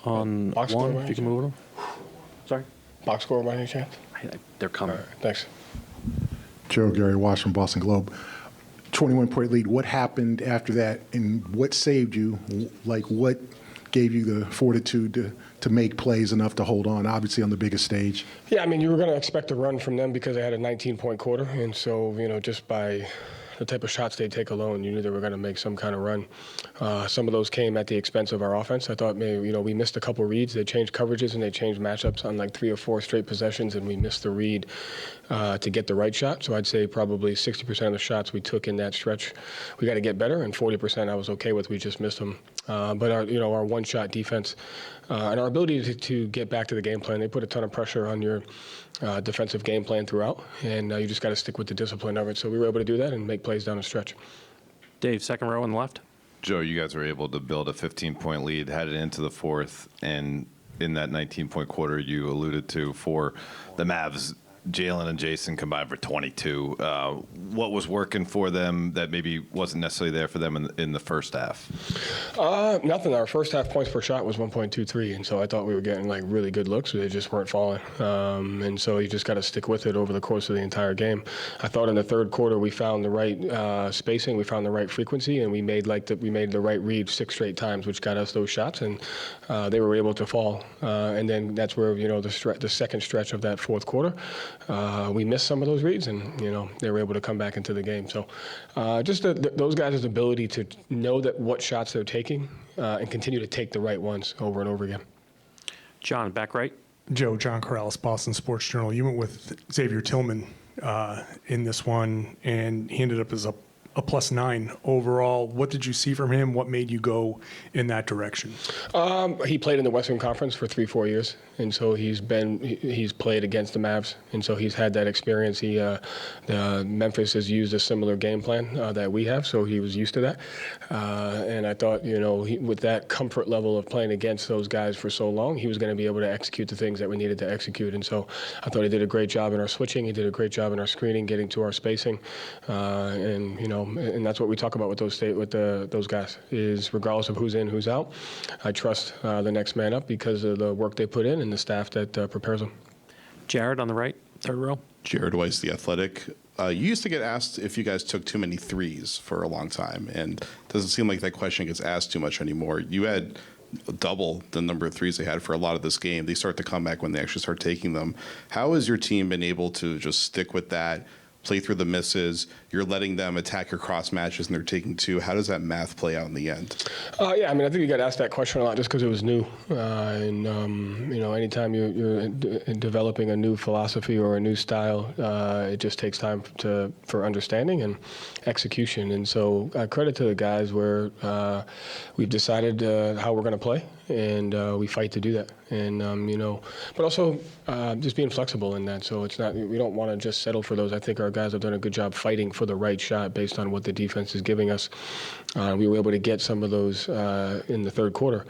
on Box one, score, if you can move them. Sorry? Box score by any chance? They're coming. All right, thanks. Joe, Gary Wash from Boston Globe. 21-point lead. What happened after that, and what saved you? Like, what gave you the fortitude to make plays enough to hold on, obviously on the biggest stage? Yeah, I mean, you were going to expect a run from them because they had a 19-point quarter, and so, just by the type of shots they take alone, you knew they were going to make some kind of run. Some of those came at the expense of our offense. I thought maybe, we missed a couple reads. They changed coverages and they changed matchups on like 3 or 4 straight possessions, and we missed the read to get the right shot. So I'd say probably 60% of the shots we took in that stretch, we got to get better, and 40% I was okay with. We just missed them. But our one-shot defense and our ability to get back to the game plan, they put a ton of pressure on your defensive game plan throughout, and you just got to stick with the discipline of it. So we were able to do that and make plays down the stretch. Dave, second row on the left. Joe, you guys were able to build a 15-point lead, had it into the fourth, and in that 19-point quarter you alluded to for the Mavs, Jalen and Jason combined for 22. What was working for them that maybe wasn't necessarily there for them in the first half? Nothing. Our first half points per shot was 1.23, and so I thought we were getting like really good looks. They just weren't falling, and so you just got to stick with it over the course of the entire game. I thought in the third quarter we found the right spacing, we found the right frequency, and we made the right read 6 straight times, which got us those shots, and they were able to fall. And then that's where the second stretch of that fourth quarter. We missed some of those reads, and they were able to come back into the game. So, just those guys' ability to know that what shots they're taking and continue to take the right ones over and over again. John, back right. Joe, John Corrales, Boston Sports Journal. You went with Xavier Tillman in this one, and he ended up as a +9 overall. What did you see from him? What made you go in that direction? He played in the Western Conference for 3-4 years, and so he's played against the Mavs, and so he's had that experience. Memphis has used a similar game plan that we have, so he was used to that. And I thought, with that comfort level of playing against those guys for so long, he was going to be able to execute the things that we needed to execute. And so I thought he did a great job in our switching. He did a great job in our screening, getting to our spacing, and that's what we talk about with those guys. Is regardless of who's in, who's out, I trust the next man up because of the work they put in and the staff that prepares them. Jared on the right, third row. Jared Weiss, The Athletic. You used to get asked if you guys took too many threes for a long time, and it doesn't seem like that question gets asked too much anymore. You had double the number of threes they had for a lot of this game. They start to come back when they actually start taking them. How has your team been able to just stick with that, play through the misses? You're letting them attack your cross matches, and they're taking 2. How does that math play out in the end? Yeah, I mean, I think you got asked that question a lot just because it was new. Anytime you're developing a new philosophy or a new style, it just takes time for understanding and execution. And so credit to the guys where we've decided how we're going to play, and we fight to do that. And, but also just being flexible in that. So it's not, we don't want to just settle for those. I think our guys have done a good job fighting for the right shot based on what the defense is giving us. We were able to get some of those in the third quarter.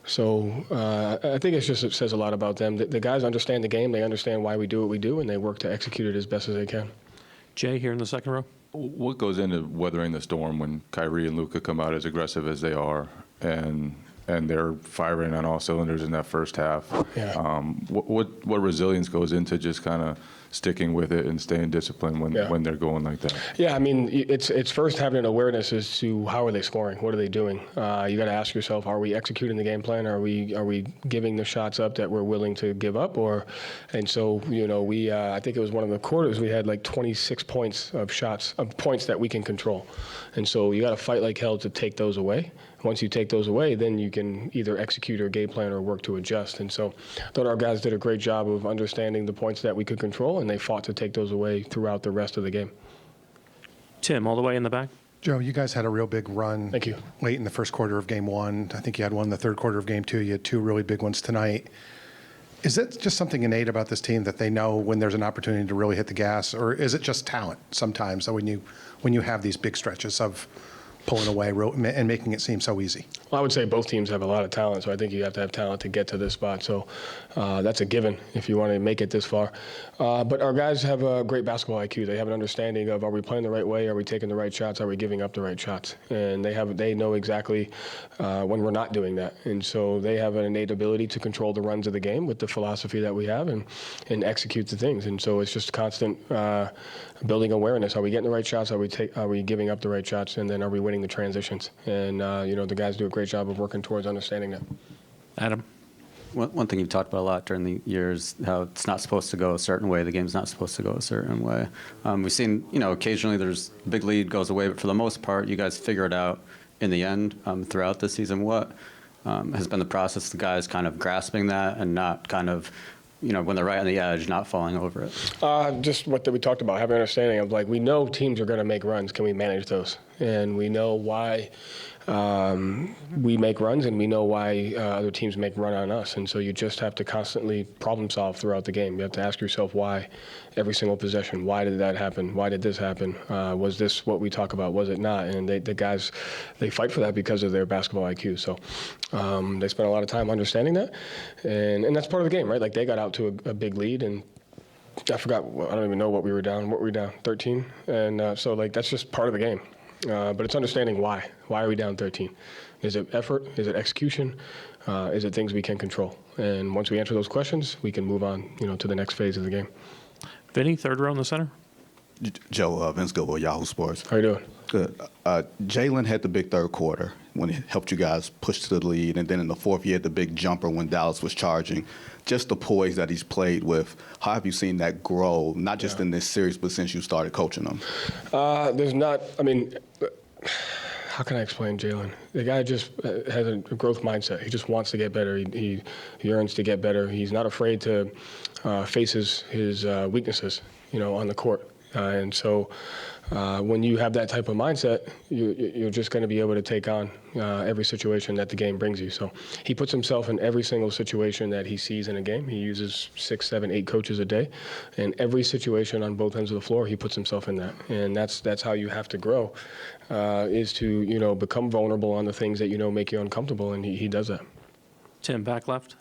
So I think it says a lot about them. The guys understand the game. They understand why we do what we do, and they work to execute it as best as they can. Jay here in the second row. What goes into weathering the storm when Kyrie and Luka come out as aggressive as they are, and they're firing on all cylinders in that first half? Yeah. What resilience goes into just kind of sticking with it and staying disciplined when they're going like that? Yeah, I mean, it's first having an awareness as to how are they scoring, what are they doing. You got to ask yourself: are we executing the game plan? Are we giving the shots up that we're willing to give up? And so we I think it was one of the quarters we had like 26 points of points that we can control, and so you got to fight like hell to take those away. Once you take those away, then you can either execute or game plan or work to adjust. And so I thought our guys did a great job of understanding the points that we could control, and they fought to take those away throughout the rest of the game. Tim, all the way in the back. Joe, you guys had a real big run. Thank you. Late in the first quarter of game 1. I think you had one in the third quarter of game 2. You had 2 really big ones tonight. Is it just something innate about this team that they know when there's an opportunity to really hit the gas, or is it just talent sometimes? So when you have these big stretches of pulling away and making it seem so easy? Well, I would say both teams have a lot of talent, so I think you have to have talent to get to this spot. So that's a given if you want to make it this far. But our guys have a great basketball IQ. They have an understanding of, are we playing the right way? Are we taking the right shots? Are we giving up the right shots? And they know exactly when we're not doing that. And so they have an innate ability to control the runs of the game with the philosophy that we have and execute the things. And so it's just constant building awareness. Are we getting the right shots? Are we giving up the right shots? And then are we winning the transitions? And the guys do a great job of working towards understanding that. Adam? One thing you've talked about a lot during the years, how it's not supposed to go a certain way, the game's not supposed to go a certain way. We've seen, occasionally there's a big lead goes away, but for the most part, you guys figure it out in the end throughout the season. What has been the process, the guys kind of grasping that and not kind of, when they're right on the edge, not falling over it? Just what we talked about, having an understanding of, we know teams are going to make runs. Can we manage those? And we know why we make runs, and we know why other teams make run on us. And so you just have to constantly problem solve throughout the game. You have to ask yourself why every single possession. Why did that happen? Why did this happen? Was this what we talk about? Was it not? And the guys, they fight for that because of their basketball IQ. So they spend a lot of time understanding that. And that's part of the game, right? They got out to a big lead, and I forgot, I don't even know what we were down. What were we down? 13? And so that's just part of the game. But it's understanding why. Why are we down 13? Is it effort? Is it execution? Is it things we can control? And once we answer those questions, we can move on, to the next phase of the game. Vinny, third row in the center? Joe, Vince Gilbo, Yahoo Sports. How you doing? Good. Jalen had the big third quarter when he helped you guys push to the lead, and then in the fourth, he had the big jumper when Dallas was charging. Just the poise that he's played with, how have you seen that grow, not just in this series, but since you started coaching him? How can I explain Jalen? The guy just has a growth mindset. He just wants to get better. He yearns to get better. He's not afraid to face his weaknesses, on the court. And so when you have that type of mindset, you're just going to be able to take on every situation that the game brings you. So he puts himself in every single situation that he sees in a game. He uses 6, 7, 8 coaches a day. And every situation on both ends of the floor, he puts himself in that. And that's how you have to grow, is to, become vulnerable on the things that make you uncomfortable. And he does that. Tim, back left?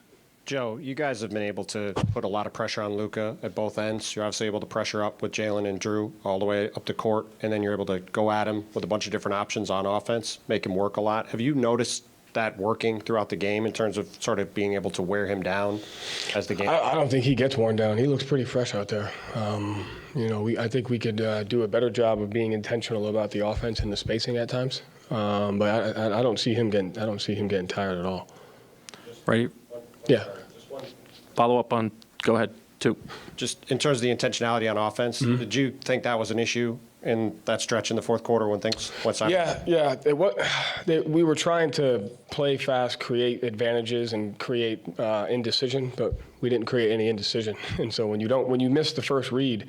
Joe, you guys have been able to put a lot of pressure on Luka at both ends. You're obviously able to pressure up with Jalen and Drew all the way up to court, and then you're able to go at him with a bunch of different options on offense, make him work a lot. Have you noticed that working throughout the game in terms of sort of being able to wear him down as the game? I don't think he gets worn down. He looks pretty fresh out there. I think we could do a better job of being intentional about the offense and the spacing at times. But I don't see him getting tired at all. Right. Yeah. Follow up on, go ahead, 2. Just in terms of the intentionality on offense, did you think that was an issue in that stretch in the fourth quarter when things went sideways? Yeah. We were trying to play fast, create advantages, and create indecision, but we didn't create any indecision. And so when you miss the first read,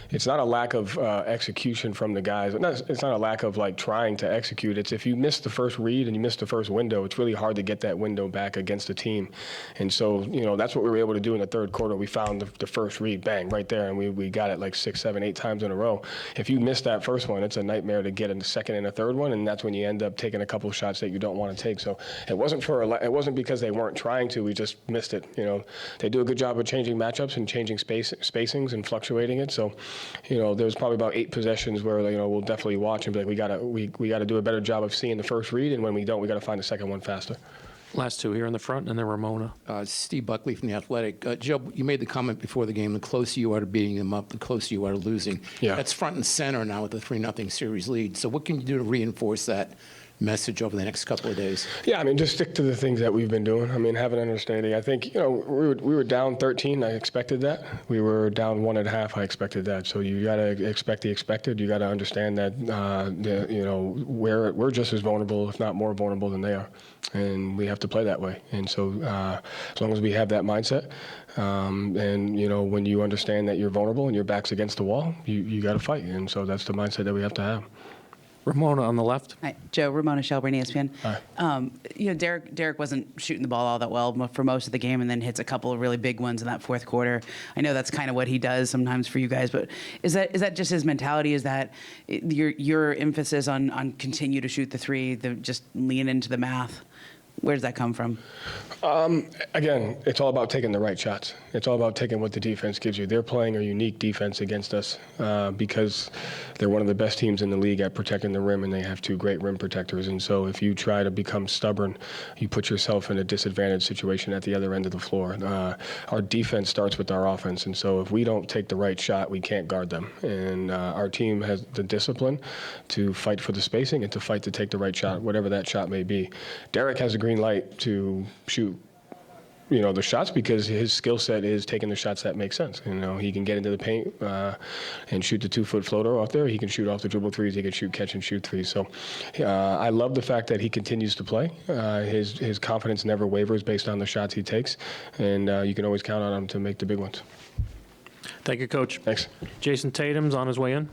it's not a lack of execution from the guys. It's not a lack of trying to execute. It's if you miss the first read and you miss the first window, it's really hard to get that window back against the team. And so that's what we were able to do in the third quarter. We found the first read, bang, right there, and we got it 6, 7, 8 times in a row. If you miss that first one, it's a nightmare to get a second and a third one, and that's when you end up taking a couple shots that you don't want to take. So it wasn't because they weren't trying to. We just missed it. They do a good job of changing matchups and changing spacings and fluctuating it. So there's probably about 8 possessions where we'll definitely watch and be like, we gotta do a better job of seeing the first read, and when we don't, we gotta find the second one faster. Last 2 here in the front, and then Ramona. Steve Buckley from The Athletic. Joe, you made the comment before the game, the closer you are to beating them up, the closer you are to losing. Yeah. That's front and center now with the 3-0 series lead. So what can you do to reinforce that message over the next couple of days? Yeah, just stick to the things that we've been doing. Have an understanding. I think, we were down 13. I expected that. We were down 1 1/2. I expected that. So you got to expect the expected. You got to understand that, we're just as vulnerable, if not more vulnerable than they are. And we have to play that way. And so as long as we have that mindset, and, when you understand that you're vulnerable and your back's against the wall, you got to fight. And so that's the mindset that we have to have. Ramona on the left. Hi, Joe, Ramona Shelburne, ESPN. Hi. Derek wasn't shooting the ball all that well for most of the game, and then hits a couple of really big ones in that fourth quarter. I know that's kind of what he does sometimes for you guys, but is that just his mentality? Is that your emphasis on continue to shoot the three, just lean into the math? Where does that come from? Again, it's all about taking the right shots. It's all about taking what the defense gives you. They're playing a unique defense against us because they're one of the best teams in the league at protecting the rim, and they have 2 great rim protectors. And so if you try to become stubborn, you put yourself in a disadvantaged situation at the other end of the floor. Our defense starts with our offense, and so if we don't take the right shot, we can't guard them. And our team has the discipline to fight for the spacing and to fight to take the right shot, whatever that shot may be. Derek has a green light to shoot the shots because his skill set is taking the shots that make sense. He can get into the paint and shoot the 2-foot floater off there. He can shoot off the dribble threes. He can shoot catch and shoot threes. So I love the fact that he continues to play. His confidence never wavers based on the shots he takes, and you can always count on him to make the big ones. Thank you, Coach. Thanks. Jason Tatum's on his way in.